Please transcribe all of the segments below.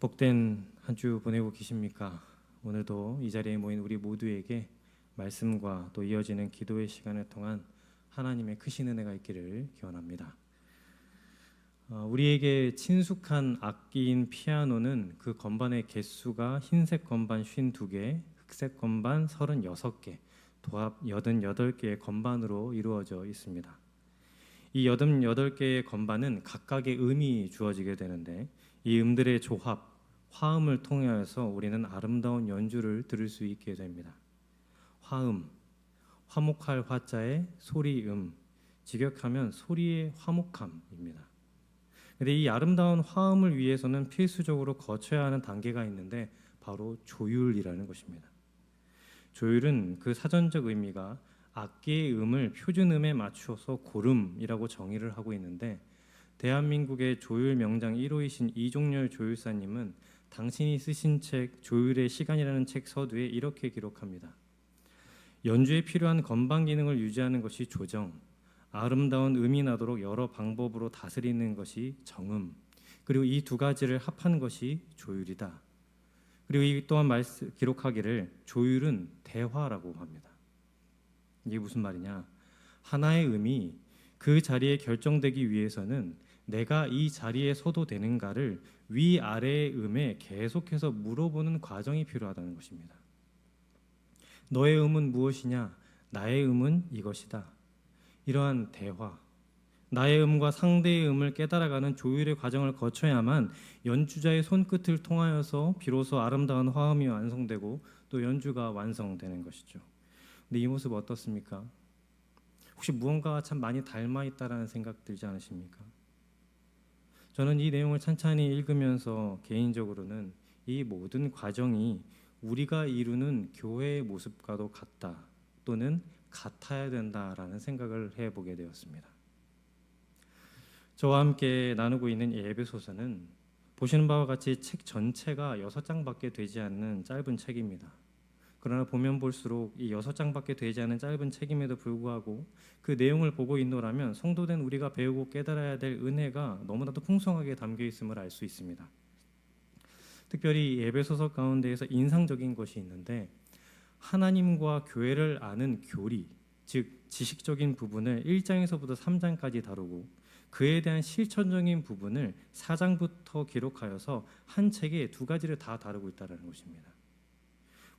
복된 한 주 보내고 계십니까? 오늘도 이 자리에 모인 우리 모두에게 말씀과 또 이어지는 기도의 시간을 통한 하나님의 크신 은혜가 있기를 기원합니다. 우리에게 친숙한 악기인 피아노는 그 건반의 개수가 흰색 건반 52개, 흑색 건반 36개, 도합 88개의 건반으로 이루어져 있습니다. 이 88개의 건반은 각각의 음이 주어지게 되는데 이 음들의 조합, 화음을 통해서 우리는 아름다운 연주를 들을 수 있게 됩니다. 화음, 화목할 화자의 소리음, 직역하면 소리의 화목함입니다. 근데 이 아름다운 화음을 위해서는 필수적으로 거쳐야 하는 단계가 있는데 바로 조율이라는 것입니다. 조율은 그 사전적 의미가 악기의 음을 표준음에 맞추어서 고름이라고 정의를 하고 있는데 대한민국의 조율 명장 1호이신 이종렬 조율사님은 당신이 쓰신 책 조율의 시간이라는 책 서두에 이렇게 기록합니다. 연주에 필요한 건반 기능을 유지하는 것이 조정, 아름다운 음이 나도록 여러 방법으로 다스리는 것이 정음, 그리고 이 두 가지를 합한 것이 조율이다. 그리고 이 또한 기록하기를 조율은 대화라고 합니다. 이게 무슨 말이냐? 하나의 음이 그 자리에 결정되기 위해서는 내가 이 자리에 서도 되는가를 위아래의 음에 계속해서 물어보는 과정이 필요하다는 것입니다. 너의 음은 무엇이냐? 나의 음은 이것이다. 이러한 대화, 나의 음과 상대의 음을 깨달아가는 조율의 과정을 거쳐야만 연주자의 손끝을 통하여서 비로소 아름다운 화음이 완성되고 또 연주가 완성되는 것이죠. 근데 이 모습 어떻습니까? 혹시 무언가가 참 많이 닮아 있다라는 생각 들지 않으십니까? 저는 이 내용을 찬찬히 읽으면서 개인적으로는 이 모든 과정이 우리가 이루는 교회의 모습과도 같다 또는 같아야 된다라는 생각을 해보게 되었습니다. 저와 함께 나누고 있는 이 에베소서는 보시는 바와 같이 책 전체가 6장밖에 되지 않는 짧은 책입니다. 그러나 보면 볼수록 이 6장밖에 되지 않은 짧은 책임에도 불구하고 그 내용을 보고 있노라면 성도된 우리가 배우고 깨달아야 될 은혜가 너무나도 풍성하게 담겨 있음을 알 수 있습니다. 특별히 에베소서 가운데에서 인상적인 것이 있는데 하나님과 교회를 아는 교리, 즉 지식적인 부분을 1장에서부터 3장까지 다루고 그에 대한 실천적인 부분을 4장부터 기록하여서 한 책에 두 가지를 다 다루고 있다는 것입니다.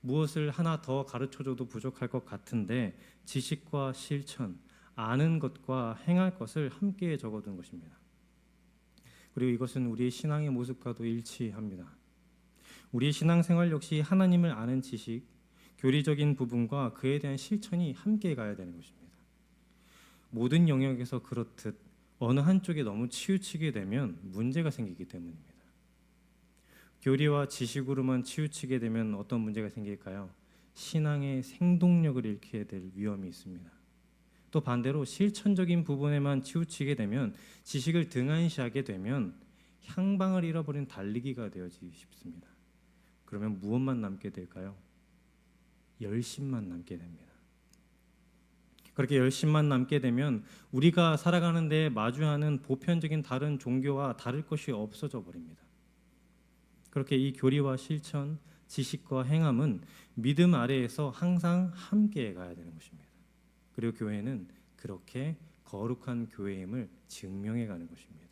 무엇을 하나 더 가르쳐줘도 부족할 것 같은데 지식과 실천, 아는 것과 행할 것을 함께 적어둔 것입니다. 그리고 이것은 우리의 신앙의 모습과도 일치합니다. 우리의 신앙생활 역시 하나님을 아는 지식, 교리적인 부분과 그에 대한 실천이 함께 가야 되는 것입니다. 모든 영역에서 그렇듯 어느 한쪽에 너무 치우치게 되면 문제가 생기기 때문입니다. 교리와 지식으로만 치우치게 되면 어떤 문제가 생길까요? 신앙의 생동력을 잃게 될 위험이 있습니다. 또 반대로 실천적인 부분에만 치우치게 되면 지식을 등한시하게 되면 향방을 잃어버린 달리기가 되어지기 쉽습니다. 그러면 무엇만 남게 될까요? 열심만 남게 됩니다. 그렇게 열심만 남게 되면 우리가 살아가는 데 마주하는 보편적인 다른 종교와 다를 것이 없어져 버립니다. 그렇게 이 교리와 실천, 지식과 행함은 믿음 아래에서 항상 함께 가야 되는 것입니다. 그리고 교회는 그렇게 거룩한 교회임을 증명해 가는 것입니다.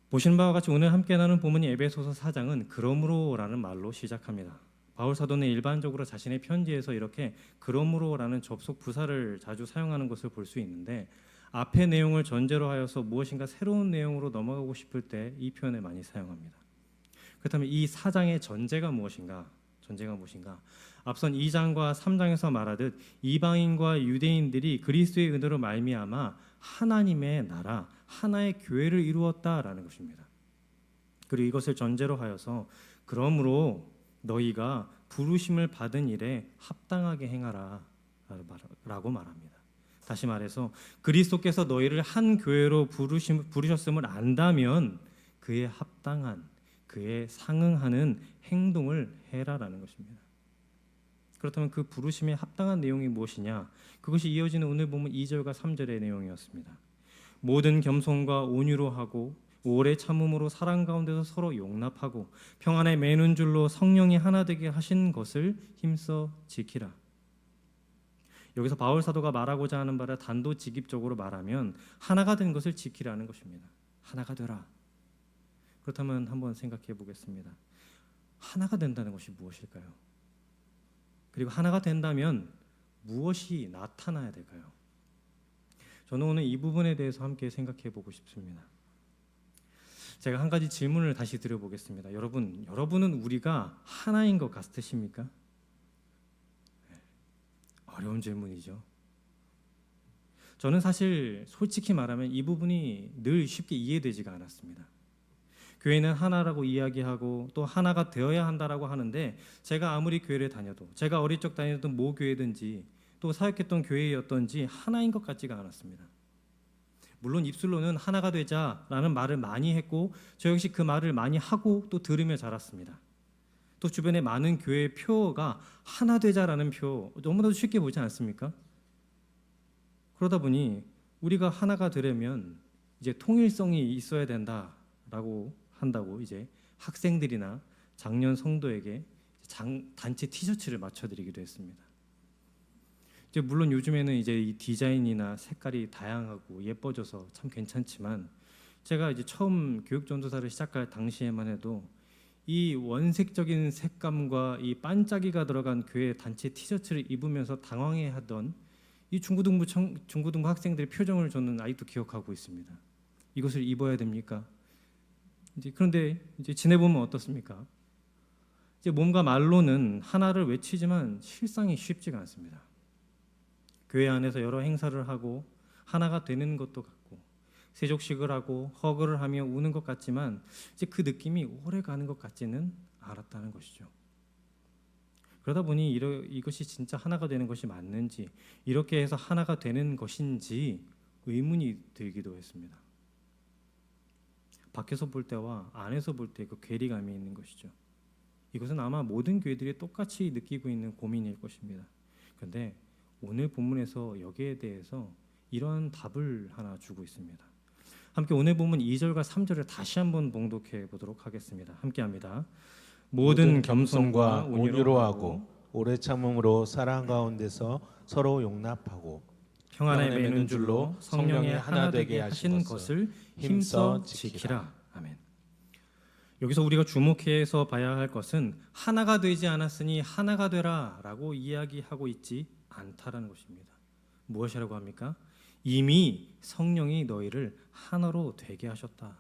보시는 바와 같이 오늘 함께 나눈 본문이 에베소서 4장은 그러므로라는 말로 시작합니다. 바울 사도는 일반적으로 자신의 편지에서 이렇게 그러므로라는 접속 부사를 자주 사용하는 것을 볼 수 있는데 앞의 내용을 전제로 하여서 무엇인가 새로운 내용으로 넘어가고 싶을 때 이 표현을 많이 사용합니다. 그렇다면 이 4장의 전제가 무엇인가? 앞선 2장과 3장에서 말하듯 이방인과 유대인들이 그리스도의 은혜로 말미암아 하나님의 나라, 하나의 교회를 이루었다라는 것입니다. 그리고 이것을 전제로 하여서 그러므로 너희가 부르심을 받은 일에 합당하게 행하라 라고 말합니다. 다시 말해서 그리스도께서 너희를 한 교회로 부르셨음을 안다면 그에 합당한, 그에 상응하는 행동을 해라라는 것입니다. 그렇다면 그 부르심에 합당한 내용이 무엇이냐? 그것이 이어지는 오늘 보면 2절과 3절의 내용이었습니다. 모든 겸손과 온유로 하고 오래 참음으로 사랑 가운데서 서로 용납하고 평안에 매는 줄로 성령이 하나 되게 하신 것을 힘써 지키라. 여기서 바울 사도가 말하고자 하는 바를 단도직입적으로 말하면 하나가 된 것을 지키라는 것입니다. 하나가 되라. 그렇다면 한번 생각해 보겠습니다. 하나가 된다는 것이 무엇일까요? 그리고 하나가 된다면 무엇이 나타나야 될까요? 저는 오늘 이 부분에 대해서 함께 생각해 보고 싶습니다. 제가 한 가지 질문을 다시 드려보겠습니다. 여러분은 우리가 하나인 것 같으십니까? 어려운 질문이죠. 저는 사실 솔직히 말하면 이 부분이 늘 쉽게 이해되지가 않았습니다. 교회는 하나라고 이야기하고 또 하나가 되어야 한다라고 하는데 제가 아무리 교회를 다녀도 제가 어릴 적 다녔던 모 교회든지 또 사역했던 교회였던지 하나인 것 같지가 않았습니다. 물론 입술로는 하나가 되자라는 말을 많이 했고 저 역시 그 말을 많이 하고 또 들으며 자랐습니다. 또 주변에 많은 교회의 표가 하나 되자라는 표 너무나도 쉽게 보지 않습니까? 그러다 보니 우리가 하나가 되려면 이제 통일성이 있어야 된다라고 한다고 이제 학생들이나 작년 성도에게 단체 티셔츠를 맞춰드리기도 했습니다. 이제 물론 요즘에는 이제 이 디자인이나 색깔이 다양하고 예뻐져서 참 괜찮지만 제가 이제 처음 교육 전도사를 시작할 당시에만 해도 이 원색적인 색감과 이 반짝이가 들어간 교회 단체 티셔츠를 입으면서 당황해하던 이 중고등부 학생들의 표정을 저는 아직도 기억하고 있습니다. 이것을 입어야 됩니까? 그런데 이제 지내보면 어떻습니까? 이제 몸과 말로는 하나를 외치지만 실상이 쉽지가 않습니다. 교회 안에서 여러 행사를 하고 하나가 되는 것도 같고 세족식을 하고 허그를 하며 우는 것 같지만 이제 그 느낌이 오래 가는 것 같지는 않았다는 것이죠. 그러다 보니 이것이 진짜 하나가 되는 것이 맞는지 이렇게 해서 하나가 되는 것인지 의문이 들기도 했습니다. 밖에서 볼 때와 안에서 볼 때 그 괴리감이 있는 것이죠. 이것은 아마 모든 교회들이 똑같이 느끼고 있는 고민일 것입니다. 그런데 오늘 본문에서 여기에 대해서 이런 답을 하나 주고 있습니다. 함께 오늘 본문 2절과 3절을 다시 한번 봉독해 보도록 하겠습니다. 함께합니다. 모든 겸손과 온유로 하고 오래 참음으로 사랑 가운데서 서로 용납하고 평안에 매는 줄로 성령의 하나 되게 하신 것을 힘써 지키라. 아멘. 여기서 우리가 주목해서 봐야 할 것은 하나가 되지 않았으니 하나가 되라라고 이야기하고 있지 않다라는 것입니다. 무엇이라고 합니까? 이미 성령이 너희를 하나로 되게 하셨다.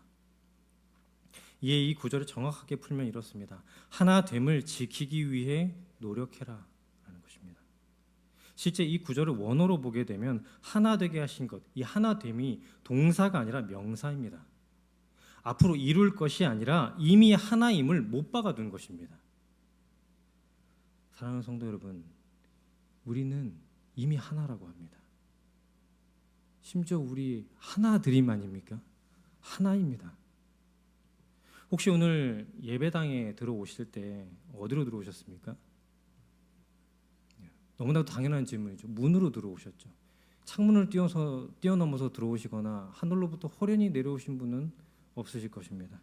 이에 이 구절을 정확하게 풀면 이렇습니다. 하나됨을 지키기 위해 노력해라 라는 것입니다. 실제 이 구절을 원어로 보게 되면 하나 되게 하신 것, 이 하나됨이 동사가 아니라 명사입니다. 앞으로 이룰 것이 아니라 이미 하나임을 못 박아둔 것입니다. 사랑하는 성도 여러분, 우리는 이미 하나라고 합니다. 심지어 우리 하나드림 아닙니까? 하나입니다. 혹시 오늘 예배당에 들어오실 때 어디로 들어오셨습니까? 너무나도 당연한 질문이죠. 문으로 들어오셨죠. 창문을 뛰어넘어서 들어오시거나 하늘로부터 호련히 내려오신 분은 없으실 것입니다.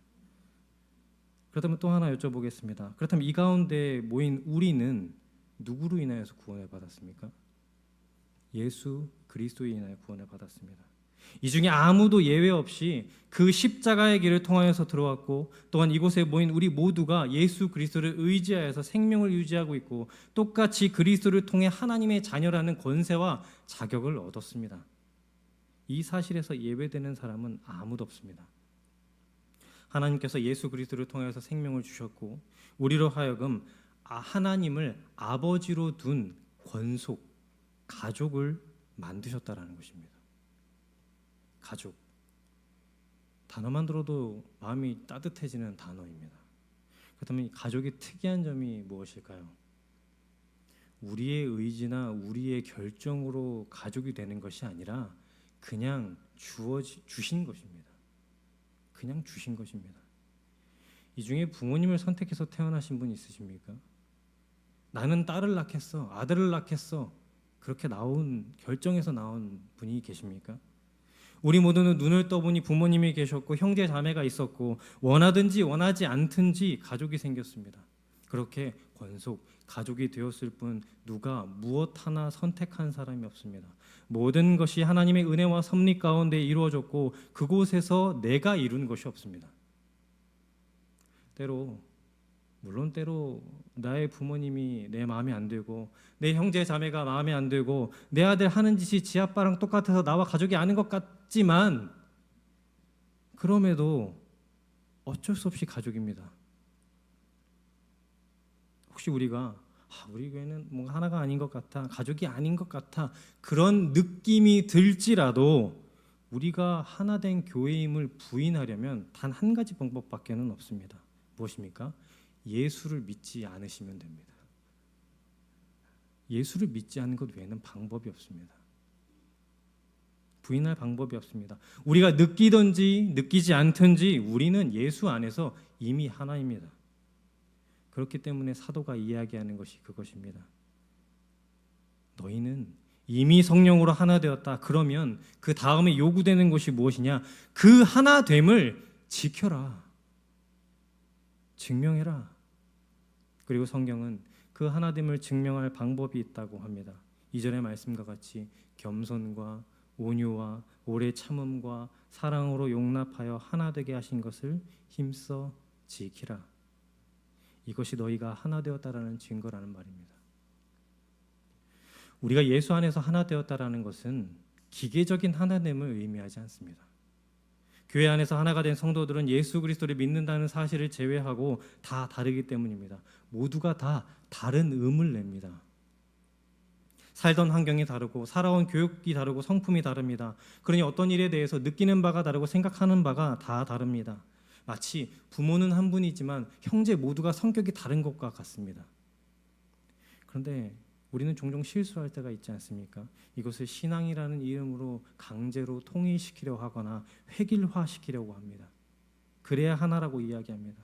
그렇다면 또 하나 여쭤보겠습니다. 그렇다면 이 가운데 모인 우리는 누구로 인하여서 구원을 받았습니까? 예수 그리스도에 인하여 구원을 받았습니다. 이 중에 아무도 예외 없이 그 십자가의 길을 통하여서 들어왔고 또한 이곳에 모인 우리 모두가 예수 그리스도를 의지하여서 생명을 유지하고 있고 똑같이 그리스도를 통해 하나님의 자녀라는 권세와 자격을 얻었습니다. 이 사실에서 예외되는 사람은 아무도 없습니다. 하나님께서 예수 그리스도를 통해서 생명을 주셨고 우리로 하여금 하나님을 아버지로 둔 권속, 가족을 만드셨다라는 것입니다. 가족. 단어만 들어도 마음이 따뜻해지는 단어입니다. 그렇다면 이 가족의 특이한 점이 무엇일까요? 우리의 의지나 우리의 결정으로 가족이 되는 것이 아니라 그냥 주신 것입니다. 그냥 주신 것입니다. 이 중에 부모님을 선택해서 태어나신 분 있으십니까? 나는 딸을 낳겠어, 아들을 낳겠어. 그렇게 결정해서 나온 분이 계십니까? 우리 모두는 눈을 떠보니 부모님이 계셨고 형제 자매가 있었고 원하든지 원하지 않든지 가족이 생겼습니다. 그렇게 권속 가족이 되었을 뿐 누가 무엇 하나 선택한 사람이 없습니다. 모든 것이 하나님의 은혜와 섭리 가운데 이루어졌고 그곳에서 내가 이룬 것이 없습니다. 때로 나의 부모님이 내 마음에 안 들고 내 형제 자매가 마음에 안 들고 내 아들 하는 짓이 지 아빠랑 똑같아서 나와 가족이 아닌 것 같지만 그럼에도 어쩔 수 없이 가족입니다. 혹시 우리가 우리 교회는 뭔가 하나가 아닌 것 같아, 가족이 아닌 것 같아 그런 느낌이 들지라도 우리가 하나 된 교회임을 부인하려면 단 한 가지 방법밖에는 없습니다. 무엇입니까? 예수를 믿지 않으시면 됩니다. 예수를 믿지 않는 것 외에는 방법이 없습니다. 부인할 방법이 없습니다. 우리가 느끼든지 느끼지 않든지 우리는 예수 안에서 이미 하나입니다. 그렇기 때문에 사도가 이야기하는 것이 그것입니다. 너희는 이미 성령으로 하나 되었다. 그러면 그 다음에 요구되는 것이 무엇이냐? 그 하나됨을 지켜라. 증명해라. 그리고 성경은 그 하나됨을 증명할 방법이 있다고 합니다. 이전의 말씀과 같이 겸손과 온유와 오래 참음과 사랑으로 용납하여 하나 되게 하신 것을 힘써 지키라. 이것이 너희가 하나 되었다라는 증거라는 말입니다. 우리가 예수 안에서 하나 되었다라는 것은 기계적인 하나됨을 의미하지 않습니다. 교회 안에서 하나가 된 성도들은 예수 그리스도를 믿는다는 사실을 제외하고 다 다르기 때문입니다. 모두가 다 다른 음을 냅니다. 살던 환경이 다르고 살아온 교육이 다르고 성품이 다릅니다. 그러니 어떤 일에 대해서 느끼는 바가 다르고 생각하는 바가 다 다릅니다. 마치 부모는 한 분이지만 형제 모두가 성격이 다른 것과 같습니다. 그런데 우리는 종종 실수할 때가 있지 않습니까? 이것을 신앙이라는 이름으로 강제로 통일시키려 하거나 획일화시키려고 합니다. 그래야 하나라고 이야기합니다.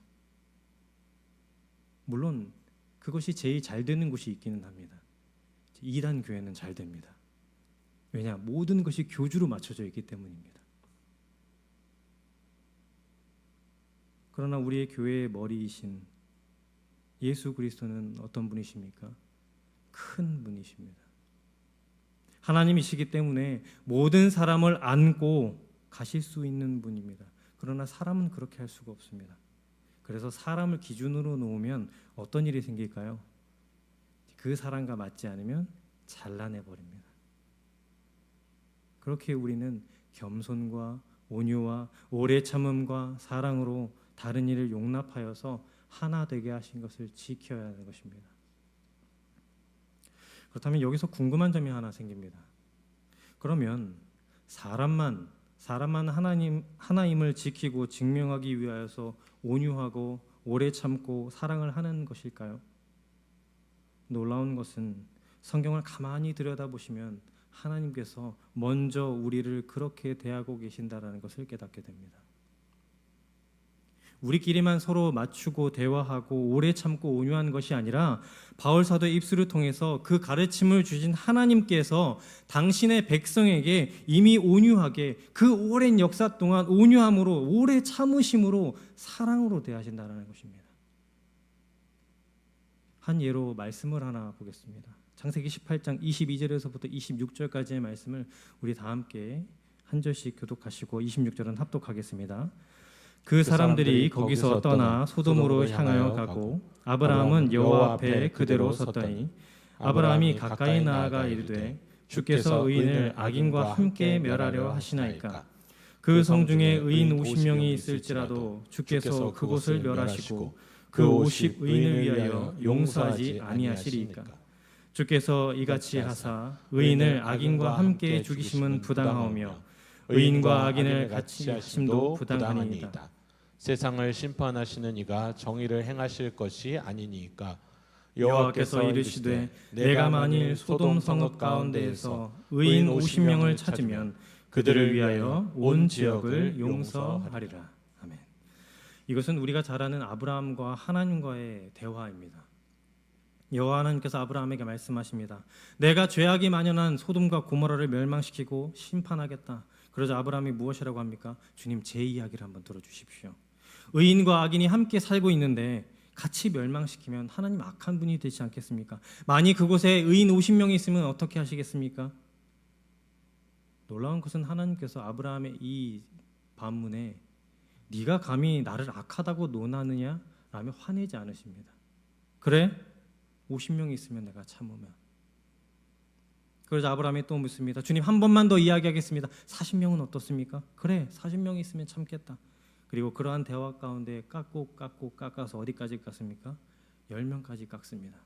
물론 그것이 제일 잘 되는 곳이 있기는 합니다. 2단 교회는 잘 됩니다. 왜냐? 모든 것이 교주로 맞춰져 있기 때문입니다. 그러나 우리의 교회의 머리이신 예수 그리스도는 어떤 분이십니까? 큰 분이십니다. 하나님이시기 때문에 모든 사람을 안고 가실 수 있는 분입니다. 그러나 사람은 그렇게 할 수가 없습니다. 그래서 사람을 기준으로 놓으면 어떤 일이 생길까요? 그 사람과 맞지 않으면 잘라내 버립니다. 그렇게 우리는 겸손과 온유와 오래 참음과 사랑으로 다른 이를 용납하여서 하나 되게 하신 것을 지켜야 하는 것입니다. 그렇다면 여기서 궁금한 점이 하나 생깁니다. 그러면 사람만 하나님을 지키고 증명하기 위하여서 온유하고 오래 참고 사랑을 하는 것일까요? 놀라운 것은 성경을 가만히 들여다보시면 하나님께서 먼저 우리를 그렇게 대하고 계신다라는 것을 깨닫게 됩니다. 우리끼리만 서로 맞추고 대화하고 오래 참고 온유한 것이 아니라 바울 사도의 입술을 통해서 그 가르침을 주신 하나님께서 당신의 백성에게 이미 온유하게 그 오랜 역사 동안 온유함으로 오래 참으심으로 사랑으로 대하신다는 것입니다. 한 예로 말씀을 하나 보겠습니다. 창세기 18장 22절에서부터 26절까지의 말씀을 우리 다 함께 한 절씩 교독하시고 26절은 합독하겠습니다. 그 사람들이 거기서 떠나 소돔으로 향하여 가고 아브라함은 여호와 앞에 그대로 섰더니 아브라함이 가까이 나아가 이르되 주께서 의인을 악인과 함께 멸하려 하시나이까. 그 성 중에 의인 50명이 있을지라도 주께서 그곳을 멸하시고 그 50의인을 위하여 용서하지 아니하시리이까. 주께서 이같이 하사 의인을 악인과 함께 죽이심은 부당하오며 의인과 악인을 같이 하심도 부당하니이다. 세상을 심판하시는 이가 정의를 행하실 것이 아니니까. 여호와께서 이르시되 내가 만일 소돔 성읍 가운데에서 의인 50명을 찾으면 그들을 위하여 온 지역을 용서하리라. 아멘. 이것은 우리가 잘 아는 아브라함과 하나님과의 대화입니다. 여호와 하나님께서 아브라함에게 말씀하십니다. 내가 죄악이 만연한 소돔과 고모라를 멸망시키고 심판하겠다. 그러자 아브라함이 무엇이라고 합니까? 주님, 제 이야기를 한번 들어주십시오. 의인과 악인이 함께 살고 있는데 같이 멸망시키면 하나님 악한 분이 되지 않겠습니까? 만약 그곳에 의인 50명이 있으면 어떻게 하시겠습니까? 놀라운 것은 하나님께서 아브라함의 이 반문에 네가 감히 나를 악하다고 논하느냐? 라며 화내지 않으십니다. 그래? 50명이 있으면 내가 참으면. 그러자 아브라함이 또 묻습니다. 주님, 한 번만 더 이야기하겠습니다. 40명은 어떻습니까? 그래, 40명이 있으면 참겠다. 그리고 그러한 대화 가운데 깎아서 어디까지 깎습니까? 10명까지 깎습니다.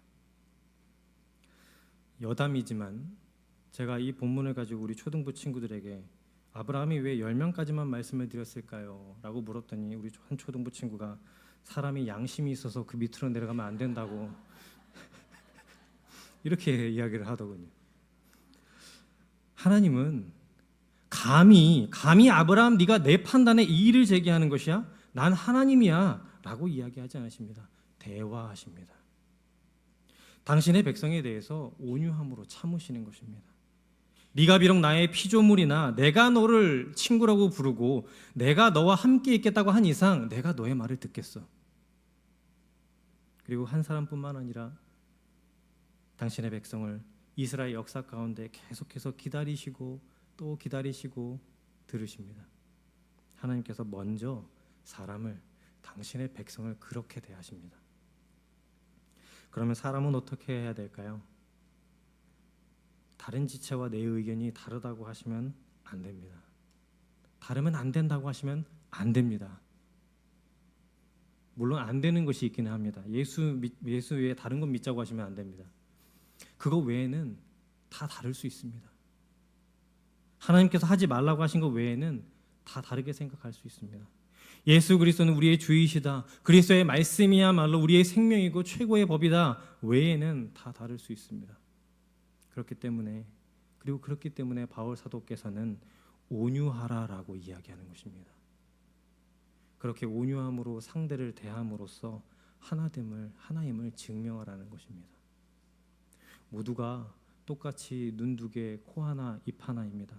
여담이지만 제가 이 본문을 가지고 우리 초등부 친구들에게 아브라함이 왜 10명까지만 말씀을 드렸을까요? 라고 물었더니 우리 한 초등부 친구가 사람이 양심이 있어서 그 밑으로 내려가면 안 된다고 이렇게 이야기를 하더군요. 하나님은 감히 아브라함, 네가 내 판단에 이의를 제기하는 것이야? 난 하나님이야 라고 이야기하지 않으십니다. 대화하십니다. 당신의 백성에 대해서 온유함으로 참으시는 것입니다. 네가 비록 나의 피조물이나 내가 너를 친구라고 부르고 내가 너와 함께 있겠다고 한 이상 내가 너의 말을 듣겠어. 그리고 한 사람뿐만 아니라 당신의 백성을 이스라엘 역사 가운데 계속해서 기다리시고 또 기다리시고 들으십니다. 하나님께서 먼저 사람을, 당신의 백성을 그렇게 대하십니다. 그러면 사람은 어떻게 해야 될까요? 다른 지체와 내 의견이 다르다고 하시면 안 됩니다. 다르면 안 된다고 하시면 안 됩니다. 물론 안 되는 것이 있기는 합니다. 예수 외에 다른 것 믿자고 하시면 안 됩니다. 그거 외에는 다 다를 수 있습니다. 하나님께서 하지 말라고 하신 것 외에는 다 다르게 생각할 수 있습니다. 예수 그리스도는 우리의 주이시다. 그리스도의 말씀이야말로 우리의 생명이고 최고의 법이다. 외에는 다 다를 수 있습니다. 그렇기 때문에 바울 사도께서는 온유하라라고 이야기하는 것입니다. 그렇게 온유함으로 상대를 대함으로써 하나임을 증명하라는 것입니다. 모두가 똑같이 눈 두 개, 코 하나, 입 하나입니다.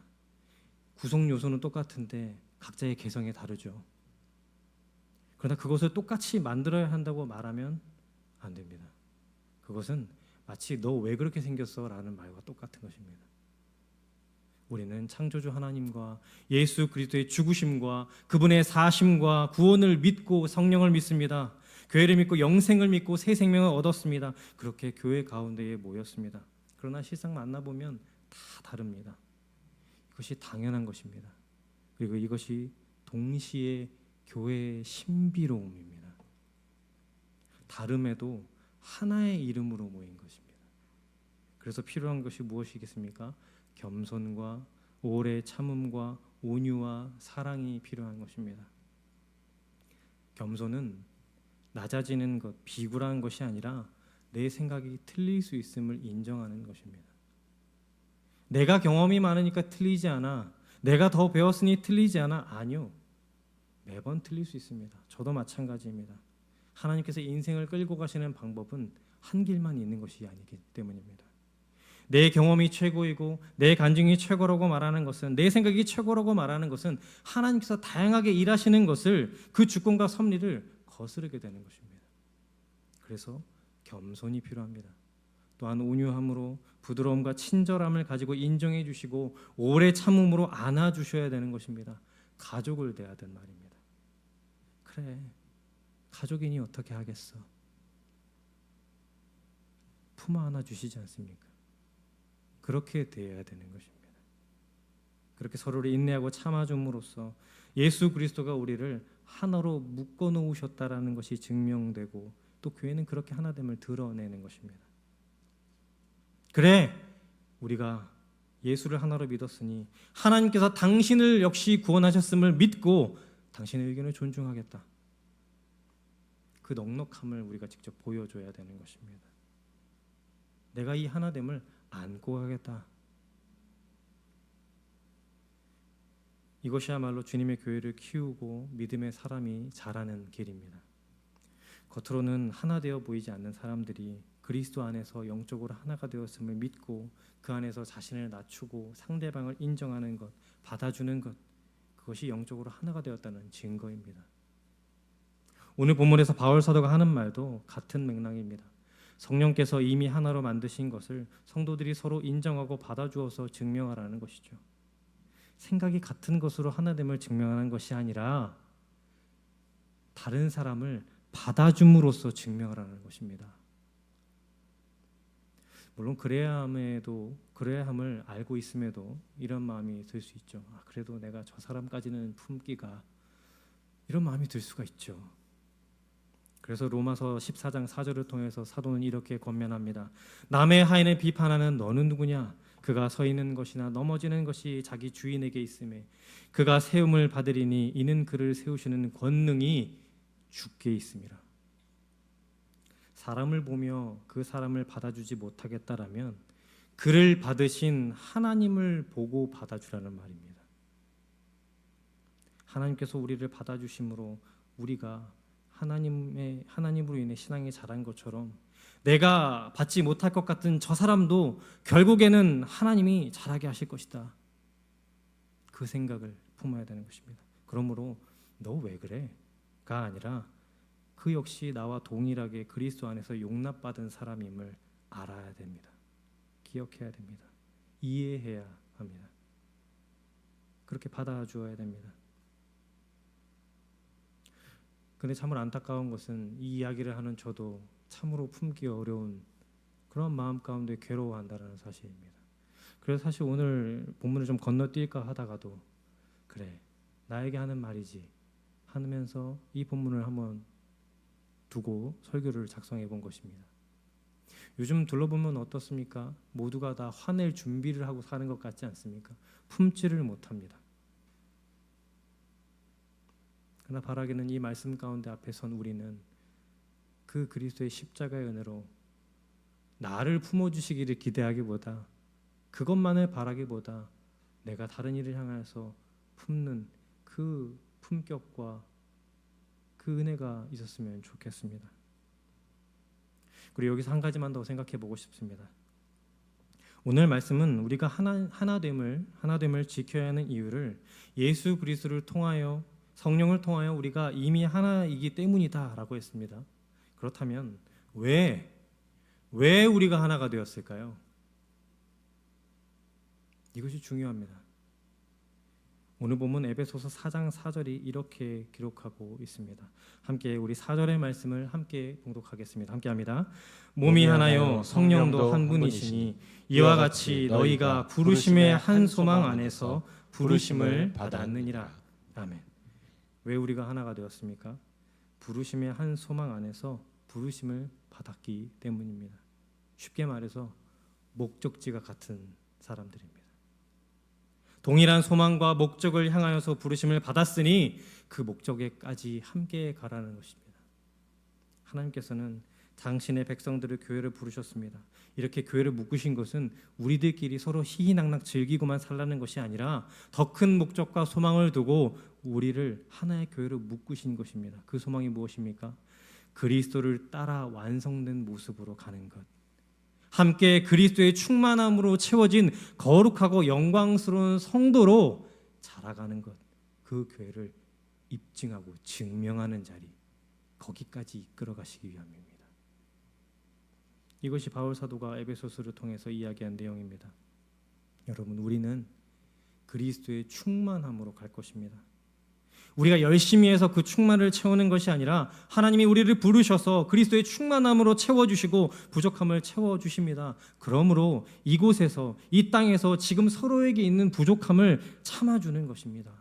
구성 요소는 똑같은데 각자의 개성이 다르죠. 그러나 그것을 똑같이 만들어야 한다고 말하면 안 됩니다. 그것은 마치 너 왜 그렇게 생겼어? 라는 말과 똑같은 것입니다. 우리는 창조주 하나님과 예수 그리스도의 죽으심과 그분의 사심과 구원을 믿고 성령을 믿습니다. 교회를 믿고 영생을 믿고 새 생명을 얻었습니다. 그렇게 교회 가운데에 모였습니다. 그러나 실상 만나보면 다 다릅니다. 이것이 당연한 것입니다. 그리고 이것이 동시에 교회의 신비로움입니다. 다름에도 하나의 이름으로 모인 것입니다. 그래서 필요한 것이 무엇이겠습니까? 겸손과 오래 참음과 온유와 사랑이 필요한 것입니다. 겸손은 낮아지는 것, 비굴한 것이 아니라 내 생각이 틀릴 수 있음을 인정하는 것입니다. 내가 경험이 많으니까 틀리지 않아. 내가 더 배웠으니 틀리지 않아. 아니요. 매번 틀릴 수 있습니다. 저도 마찬가지입니다. 하나님께서 인생을 끌고 가시는 방법은 한 길만 있는 것이 아니기 때문입니다. 내 경험이 최고이고 내 간증이 최고라고 말하는 것은, 내 생각이 최고라고 말하는 것은 하나님께서 다양하게 일하시는 것을, 그 주권과 섭리를 거스르게 되는 것입니다. 그래서 겸손이 필요합니다. 또한 온유함으로 부드러움과 친절함을 가지고 인정해 주시고 오래 참음으로 안아 주셔야 되는 것입니다. 가족을 대하듯 말입니다. 그래, 가족이니 어떻게 하겠어? 품 안아 주시지 않습니까? 그렇게 대해야 되는 것입니다. 그렇게 서로를 인내하고 참아줌으로써 예수 그리스도가 우리를 하나로 묶어 놓으셨다라는 것이 증명되고, 또 교회는 그렇게 하나됨을 드러내는 것입니다. 그래, 우리가 예수를 하나로 믿었으니 하나님께서 당신을 역시 구원하셨음을 믿고 당신의 의견을 존중하겠다. 그 넉넉함을 우리가 직접 보여줘야 되는 것입니다. 내가 이 하나됨을 안고 가겠다. 이것이야말로 주님의 교회를 키우고 믿음의 사람이 자라는 길입니다. 겉으로는 하나 되어 보이지 않는 사람들이 그리스도 안에서 영적으로 하나가 되었음을 믿고 그 안에서 자신을 낮추고 상대방을 인정하는 것, 받아주는 것, 그것이 영적으로 하나가 되었다는 증거입니다. 오늘 본문에서 바울 사도가 하는 말도 같은 맥락입니다. 성령께서 이미 하나로 만드신 것을 성도들이 서로 인정하고 받아주어서 증명하라는 것이죠. 생각이 같은 것으로 하나됨을 증명하는 것이 아니라 다른 사람을 받아줌으로써 증명하라는 것입니다. 물론 그래야함을 알고 있음에도 이런 마음이 들 수 있죠. 그래도 내가 저 사람까지는 품기가, 이런 마음이 들 수가 있죠. 그래서 로마서 14장 4절을 통해서 사도는 이렇게 권면합니다. 남의 하인을 비판하는 너는 누구냐? 그가 서 있는 것이나 넘어지는 것이 자기 주인에게 있음에 그가 세움을 받으리니 이는 그를 세우시는 권능이 주께 있음이라. 사람을 보며 그 사람을 받아주지 못하겠다라면 그를 받으신 하나님을 보고 받아주라는 말입니다. 하나님께서 우리를 받아주심으로 우리가 하나님으로 인해 신앙이 자란 것처럼 내가 받지 못할 것 같은 저 사람도 결국에는 하나님이 자라게 하실 것이다. 그 생각을 품어야 되는 것입니다. 그러므로 너 왜 그래?가 아니라 그 역시 나와 동일하게 그리스도 안에서 용납받은 사람임을 알아야 됩니다. 기억해야 됩니다. 이해해야 합니다. 그렇게 받아주어야 됩니다. 근데 참으로 안타까운 것은 이 이야기를 하는 저도 참으로 품기 어려운 그런 마음 가운데 괴로워한다는 사실입니다. 그래서 사실 오늘 본문을 좀 건너뛸까 하다가도 그래, 나에게 하는 말이지 하면서 이 본문을 한번 두고 설교를 작성해 본 것입니다. 요즘 둘러보면 어떻습니까? 모두가 다 화낼 준비를 하고 사는 것 같지 않습니까? 품지를 못합니다. 그러나 바라기는 이 말씀 가운데 앞에 선 우리는 그 그리스도의 십자가의 은혜로 나를 품어주시기를 기대하기보다, 그것만을 바라기보다 내가 다른 이를 향해서 품는 그 품격과 그 은혜가 있었으면 좋겠습니다. 그리고 여기서 한 가지만 더 생각해 보고 싶습니다. 오늘 말씀은 우리가 하나됨을 지켜야 하는 이유를 예수 그리스도를 통하여, 성령을 통하여 우리가 이미 하나이기 때문이다라고 했습니다. 그렇다면 왜 우리가 하나가 되었을까요? 이것이 중요합니다. 오늘 본문 에베소서 4장 4절이 이렇게 기록하고 있습니다. 함께 우리 4절의 말씀을 함께 봉독하겠습니다. 함께 합니다. 몸이 하나요 성령도 한 분이시니 이와 같이 너희가 부르심의 한 소망 안에서 부르심을 받았느니라. 아멘. 왜 우리가 하나가 되었습니까? 부르심의 한 소망 안에서 부르심을 받았기 때문입니다. 쉽게 말해서 목적지가 같은 사람들입니다. 동일한 소망과 목적을 향하여서 부르심을 받았으니 그 목적에까지 함께 가라는 것입니다. 하나님께서는 당신의 백성들을 교회를 부르셨습니다. 이렇게 교회를 묶으신 것은 우리들끼리 서로 희희낙낙 즐기고만 살라는 것이 아니라 더 큰 목적과 소망을 두고 우리를 하나의 교회로 묶으신 것입니다. 그 소망이 무엇입니까? 그리스도를 따라 완성된 모습으로 가는 것. 함께 그리스도의 충만함으로 채워진 거룩하고 영광스러운 성도로 자라가는 것. 그 교회를 입증하고 증명하는 자리, 거기까지 이끌어 가시기 위함입니다. 이것이 바울 사도가 에베소서를 통해서 이야기한 내용입니다. 여러분, 우리는 그리스도의 충만함으로 갈 것입니다. 우리가 열심히 해서 그 충만을 채우는 것이 아니라 하나님이 우리를 부르셔서 그리스도의 충만함으로 채워주시고 부족함을 채워주십니다. 그러므로 이곳에서, 이 땅에서 지금 서로에게 있는 부족함을 참아주는 것입니다.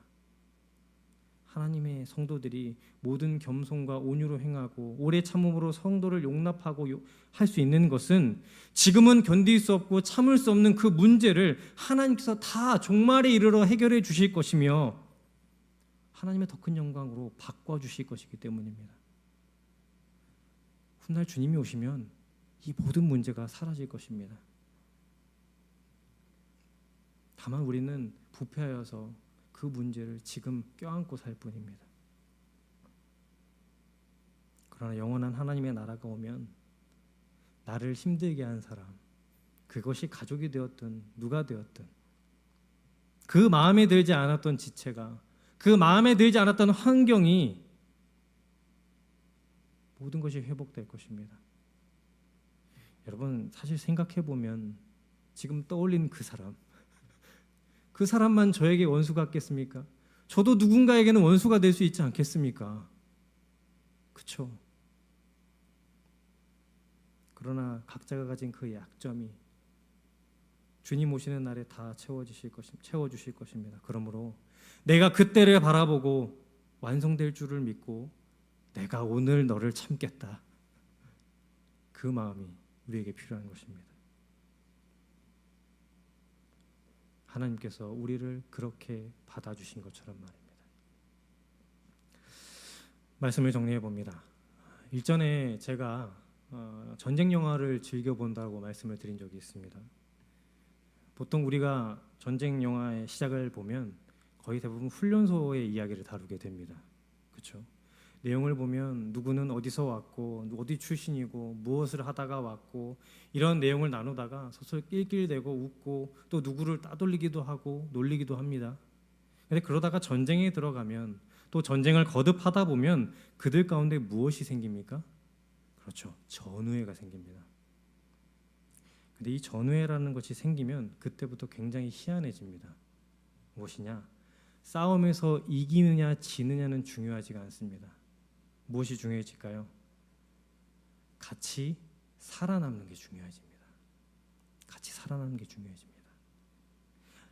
하나님의 성도들이 모든 겸손과 온유로 행하고 오래 참음으로 성도를 용납하고 할 수 있는 것은 지금은 견딜 수 없고 참을 수 없는 그 문제를 하나님께서 다 종말에 이르러 해결해 주실 것이며 하나님의 더 큰 영광으로 바꿔주실 것이기 때문입니다. 훗날 주님이 오시면 이 모든 문제가 사라질 것입니다. 다만 우리는 부패하여서 그 문제를 지금 껴안고 살 뿐입니다. 그러나 영원한 하나님의 나라가 오면 나를 힘들게 한 사람, 그것이 가족이 되었든 누가 되었든 그 마음에 들지 않았던 지체가, 그 마음에 들지 않았던 환경이 모든 것이 회복될 것입니다. 여러분, 사실 생각해 보면 지금 떠올린 그 사람만 저에게 원수 같겠습니까? 저도 누군가에게는 원수가 될 수 있지 않겠습니까? 그렇죠? 그러나 각자가 가진 그 약점이 주님 오시는 날에 다 채워주실 것입니다. 그러므로 내가 그때를 바라보고 완성될 줄을 믿고 내가 오늘 너를 참겠다. 그 마음이 우리에게 필요한 것입니다. 하나님께서 우리를 그렇게 받아주신 것처럼 말입니다. 말씀을 정리해 봅니다. 일전에 제가 전쟁 영화를 즐겨 본다고 말씀을 드린 적이 있습니다. 보통 우리가 전쟁 영화의 시작을 보면 거의 대부분 훈련소의 이야기를 다루게 됩니다. 그렇죠? 내용을 보면 누구는 어디서 왔고 어디 출신이고 무엇을 하다가 왔고 이런 내용을 나누다가 서로 낄낄대고 웃고 또 누구를 따돌리기도 하고 놀리기도 합니다. 그런데 그러다가 전쟁에 들어가면 또 전쟁을 거듭하다 보면 그들 가운데 무엇이 생깁니까? 그렇죠. 전우회가 생깁니다. 근데 이 전우회라는 것이 생기면 그때부터 굉장히 희한해집니다. 무엇이냐? 싸움에서 이기느냐 지느냐는 중요하지가 않습니다. 무엇이 중요해질까요? 같이 살아남는 게 중요해집니다. 같이 살아남는 게 중요해집니다.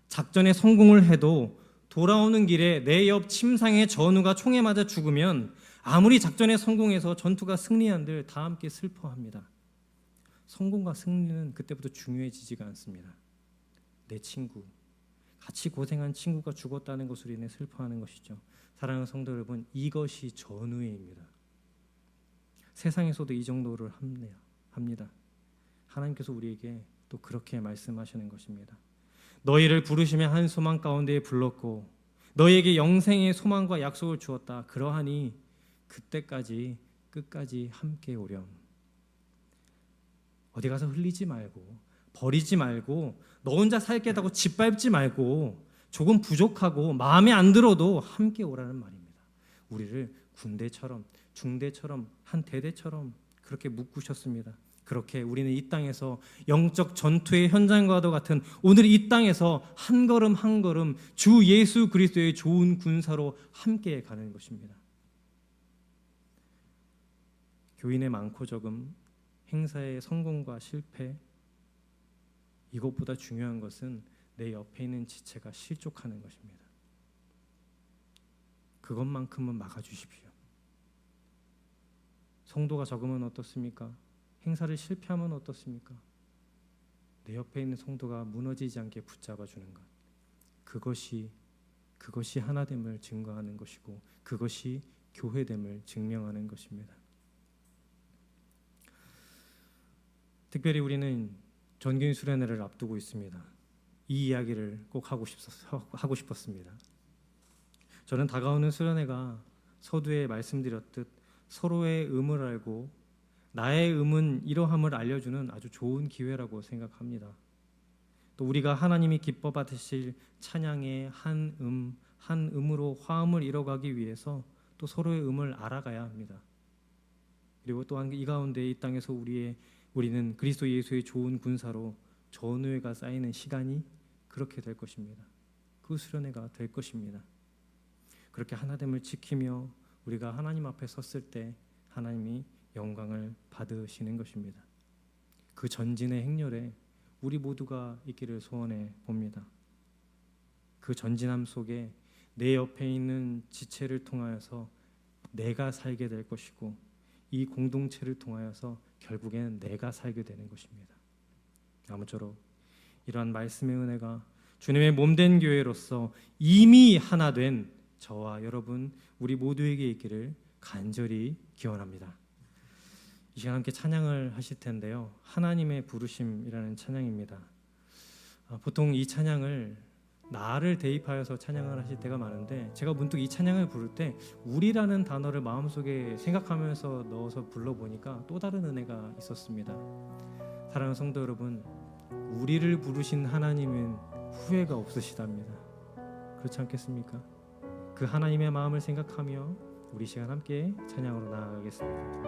작전에 성공을 해도 돌아오는 길에 내 옆 침상의 전우가 총에 맞아 죽으면 아무리 작전에 성공해서 전투가 승리한들 다 함께 슬퍼합니다. 성공과 승리는 그때부터 중요해지지가 않습니다. 내 친구, 같이 고생한 친구가 죽었다는 것으로 인해 슬퍼하는 것이죠. 사랑하는 성도 여러분, 이것이 전우회입니다. 세상에서도 이 정도를 합니다. 하나님께서 우리에게 또 그렇게 말씀하시는 것입니다. 너희를 부르시며 한 소망 가운데에 불렀고 너희에게 영생의 소망과 약속을 주었다. 그러하니 그때까지 끝까지 함께 오렴. 어디 가서 흘리지 말고 버리지 말고 너 혼자 살겠다고 짓밟지 말고 조금 부족하고 마음에 안 들어도 함께 오라는 말입니다. 우리를 군대처럼 중대처럼 한 대대처럼 그렇게 묶으셨습니다. 그렇게 우리는 이 땅에서 영적 전투의 현장과도 같은 오늘 이 땅에서 한 걸음 한 걸음 주 예수 그리스도의 좋은 군사로 함께 가는 것입니다. 교인의 많고 적음, 행사의 성공과 실패, 이것보다 중요한 것은 내 옆에 있는 지체가 실족하는 것입니다. 그것만큼은 막아주십시오. 성도가 적으면 어떻습니까? 행사를 실패하면 어떻습니까? 내 옆에 있는 성도가 무너지지 않게 붙잡아주는 것, 그것이 하나됨을 증거하는 것이고 그것이 교회됨을 증명하는 것입니다. 특별히 우리는 전교인 수련회를 앞두고 있습니다. 이 이야기를 꼭 하고 싶었습니다. 저는 다가오는 수련회가 서두에 말씀드렸듯 서로의 의무를 알고 나의 의무는 이러함을 알려주는 아주 좋은 기회라고 생각합니다. 또 우리가 하나님이 기뻐 받으실 찬양의 한 음으로 화음을 이뤄가기 위해서 또 서로의 음을 알아가야 합니다. 그리고 또한 이 가운데 이 땅에서 우리는 그리스도 예수의 좋은 군사로 전우회가 쌓이는 시간이 그렇게 될 것입니다. 그 수련회가 될 것입니다. 그렇게 하나됨을 지키며 우리가 하나님 앞에 섰을 때 하나님이 영광을 받으시는 것입니다. 그 전진의 행렬에 우리 모두가 있기를 소원해 봅니다. 그 전진함 속에 내 옆에 있는 지체를 통하여서 내가 살게 될 것이고 이 공동체를 통하여서 결국에는 내가 살게 되는 것입니다. 아무쪼록 이러한 말씀의 은혜가 주님의 몸된 교회로서 이미 하나 된 저와 여러분 우리 모두에게 있기를 간절히 기원합니다. 이 시간 함께 찬양을 하실 텐데요. 하나님의 부르심이라는 찬양입니다. 보통 이 찬양을 나를 대입하여서 찬양을 하실 때가 많은데 제가 문득 이 찬양을 부를 때 우리라는 단어를 마음속에 생각하면서 넣어서 불러보니까 또 다른 은혜가 있었습니다. 사랑하는 성도 여러분, 우리를 부르신 하나님은 후회가 없으시답니다. 그렇지 않겠습니까? 그 하나님의 마음을 생각하며 우리 시간 함께 찬양으로 나아가겠습니다.